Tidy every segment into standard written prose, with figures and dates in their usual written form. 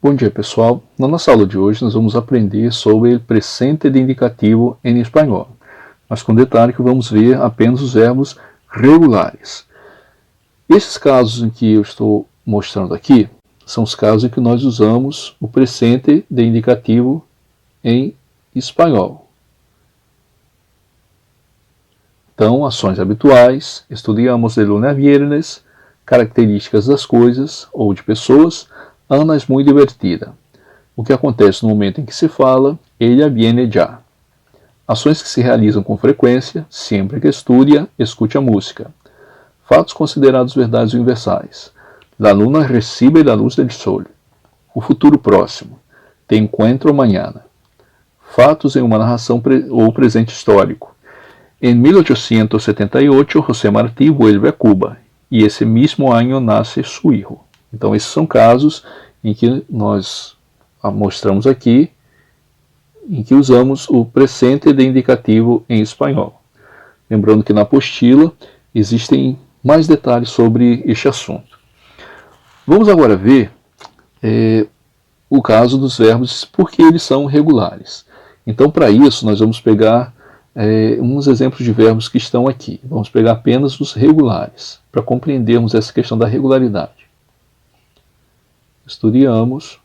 Bom dia, pessoal. Na nossa aula de hoje nós vamos aprender sobre o presente de indicativo em espanhol, mas com detalhe que vamos ver apenas os verbos regulares. Esses casos em que eu estou mostrando aqui são os casos em que nós usamos o presente de indicativo em espanhol. Então, ações habituais, estudiamos de lunes a viernes, características das coisas ou de pessoas. Ana é muito divertida. O que acontece no momento em que se fala, ella viene ya. Ações que se realizam com frequência, sempre que estudia, escute a música. Fatos considerados verdades universais. La luna recibe la luz del sol. O futuro próximo. Te encuentro mañana. Fatos em uma narração ou presente histórico. Em 1878, José Martí vuelve a Cuba, e esse mesmo ano nasce seu filho. Então, esses são casos em que nós mostramos aqui, em que usamos o presente de indicativo em espanhol. Lembrando que na apostila existem mais detalhes sobre este assunto. Vamos agora ver o caso dos verbos, porque eles são regulares. Então, para isso, nós vamos pegar uns exemplos de verbos que estão aqui. Vamos pegar apenas os regulares, para compreendermos essa questão da regularidade. Estudiamos,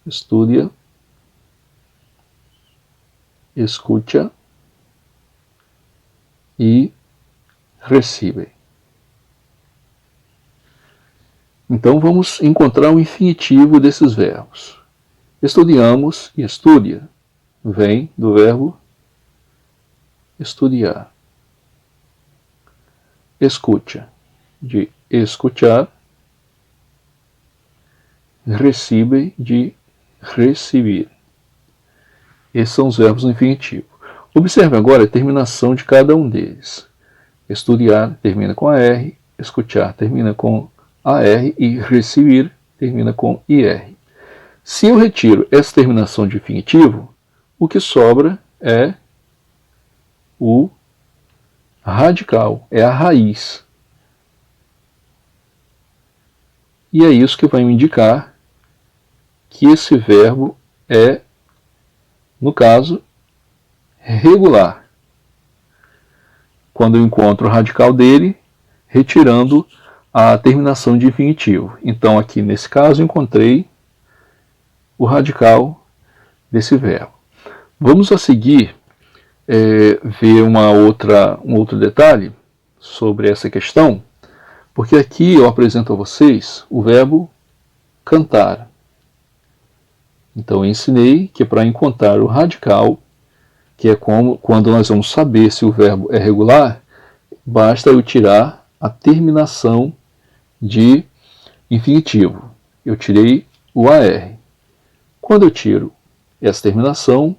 estudia, escucha e recibe. Então vamos encontrar o infinitivo desses verbos. Estudiamos e estudia vem do verbo estudiar. Escucha, de escuchar. Recibe, de receber. Esses são os verbos no infinitivo. Observe agora a terminação de cada um deles. Estudiar termina com AR, escuchar termina com AR e receber termina com IR. Se eu retiro essa terminação de infinitivo, o que sobra é o radical, é a raiz. E é isso que vai me indicar que esse verbo é, no caso, regular. Quando eu encontro o radical dele, retirando a terminação de infinitivo. Então, aqui nesse caso, eu encontrei o radical desse verbo. Vamos a seguir ver um outro detalhe sobre essa questão, porque aqui eu apresento a vocês o verbo cantar. Então eu ensinei que para encontrar o radical, que é quando nós vamos saber se o verbo é regular, basta eu tirar a terminação de infinitivo. Eu tirei o AR. Quando eu tiro essa terminação,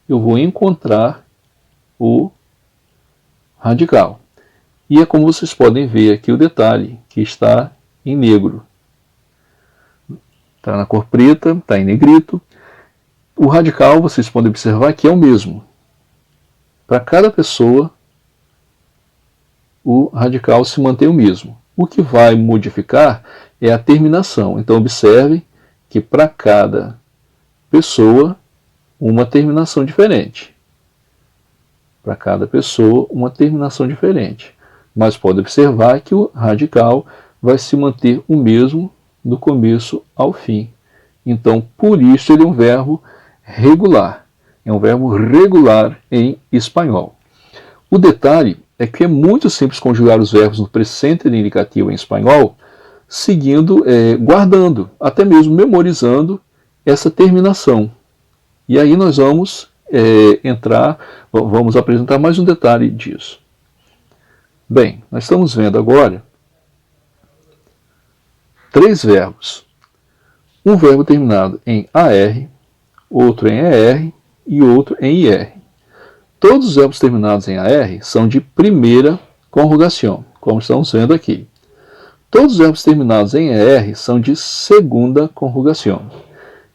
eu vou encontrar o radical. E é como vocês podem ver aqui o detalhe, que está em negro. Está na cor preta, está em negrito. O radical, vocês podem observar que é o mesmo. Para cada pessoa, o radical se mantém o mesmo. O que vai modificar é a terminação. Então, observe que para cada pessoa, uma terminação diferente. Para cada pessoa, uma terminação diferente. Mas pode observar que o radical vai se manter o mesmo do começo ao fim. Então, por isso ele é um verbo regular. É um verbo regular em espanhol. O detalhe é que é muito simples conjugar os verbos no presente de indicativo em espanhol, seguindo, guardando, até mesmo memorizando essa terminação. E aí nós vamos vamos apresentar mais um detalhe disso. Bem, nós estamos vendo agora 3 verbos. Um verbo terminado em AR, outro em ER e outro em IR. Todos os verbos terminados em AR são de primeira conjugação, como estamos vendo aqui. Todos os verbos terminados em ER são de segunda conjugação.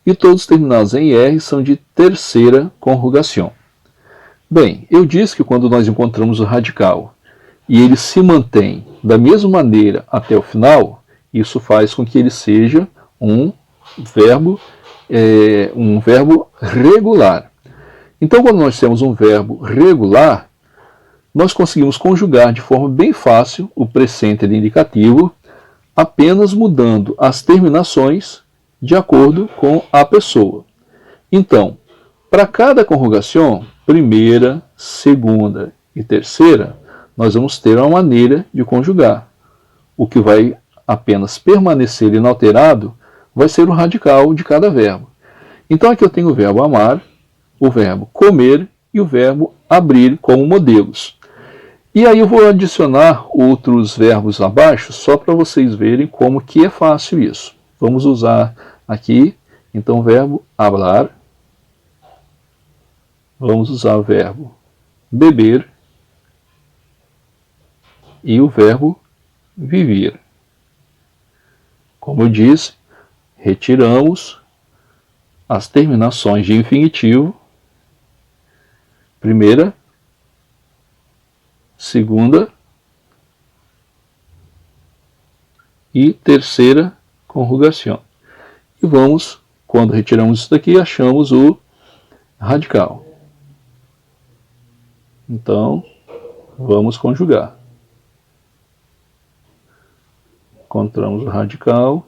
e todos terminados em R são de terceira conjugação. Bem, eu disse que quando nós encontramos o radical e ele se mantém da mesma maneira até o final, isso faz com que ele seja um verbo regular. Então, quando nós temos um verbo regular, nós conseguimos conjugar de forma bem fácil o presente e indicativo, apenas mudando as terminações de acordo com a pessoa. Então, para cada conjugação, primeira, segunda e terceira, nós vamos ter uma maneira de conjugar. O que vai apenas permanecer inalterado vai ser o radical de cada verbo. Então aqui eu tenho o verbo amar, o verbo comer e o verbo abrir como modelos. E aí eu vou adicionar outros verbos abaixo, só para vocês verem como que é fácil isso. Vamos usar aqui, então, o verbo hablar. Vamos usar o verbo beber e o verbo viver. Como eu disse, retiramos as terminações de infinitivo, primeira, segunda e terceira conjugação. E vamos, quando retiramos isso daqui, achamos o radical. Então, vamos conjugar. Encontramos o radical.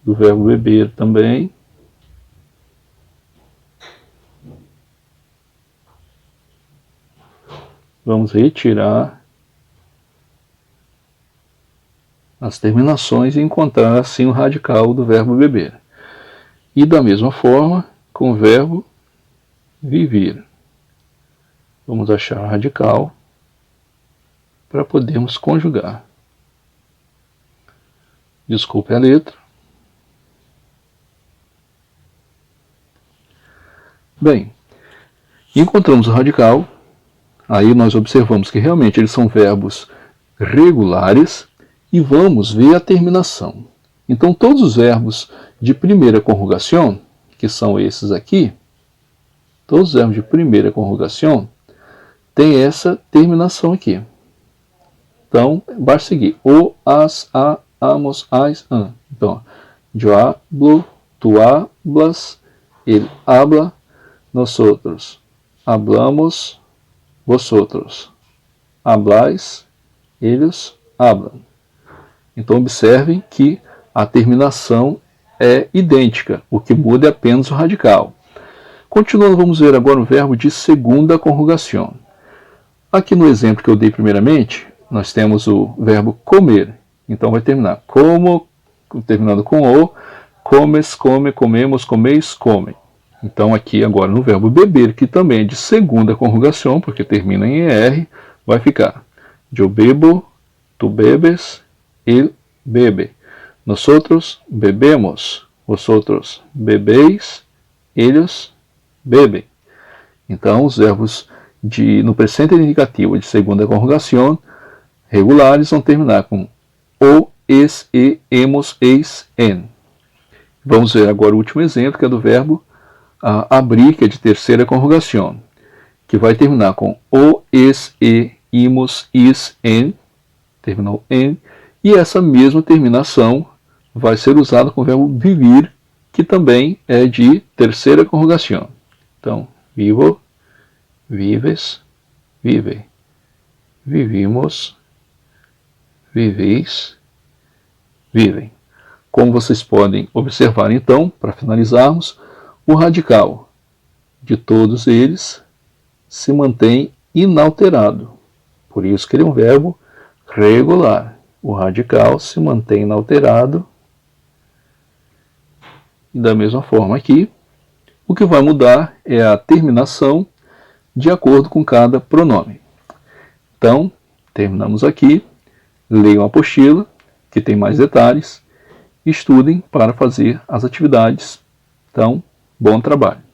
Do verbo beber também. Vamos retirar as terminações e encontrar assim o radical do verbo beber. E da mesma forma, com o verbo viver. Vamos achar o radical para podermos conjugar. Desculpe a letra. Bem, encontramos o radical, aí nós observamos que realmente eles são verbos regulares e vamos ver a terminação. Então todos os verbos de primeira conjugação, que são esses aqui, todos os verbos de primeira conjugação têm essa terminação aqui. Então, basta seguir o, as, a, amos, as, an. Então, yo hablo, tu hablas, ele habla, nosotros hablamos, vosotros habláis, ellos hablan. Então observem que a terminação é idêntica, o que muda é apenas o radical. Continuando, vamos ver agora o verbo de segunda conjugação. Aqui no exemplo que eu dei primeiramente, nós temos o verbo comer. Então vai terminar como, terminando com o, comes, come, comemos, comeis, comem. Então aqui agora no verbo beber, que também é de segunda conjugação, porque termina em ER, vai ficar yo bebo, tu bebes, él bebe. Nosotros bebemos, vosotros bebeis, ellos bebem. Então os verbos no presente indicativo de segunda conjugação regulares vão terminar com o, es, e, hemos, eis, en. Vamos ver agora o último exemplo, que é do verbo abrir, que é de terceira conjugação, que vai terminar com o, es, e, imos, is, en, terminou en, e essa mesma terminação vai ser usada com o verbo vivir, que também é de terceira conjugação. Então, vivo, vives, vive, vivimos, viveis, vivem. Como vocês podem observar então, para finalizarmos, o radical de todos eles se mantém inalterado. Por isso que ele é um verbo regular. O radical se mantém inalterado. E da mesma forma aqui, o que vai mudar é a terminação de acordo com cada pronome. Então, terminamos aqui. Leiam a apostila, que tem mais detalhes. Estudem para fazer as atividades. Então, bom trabalho.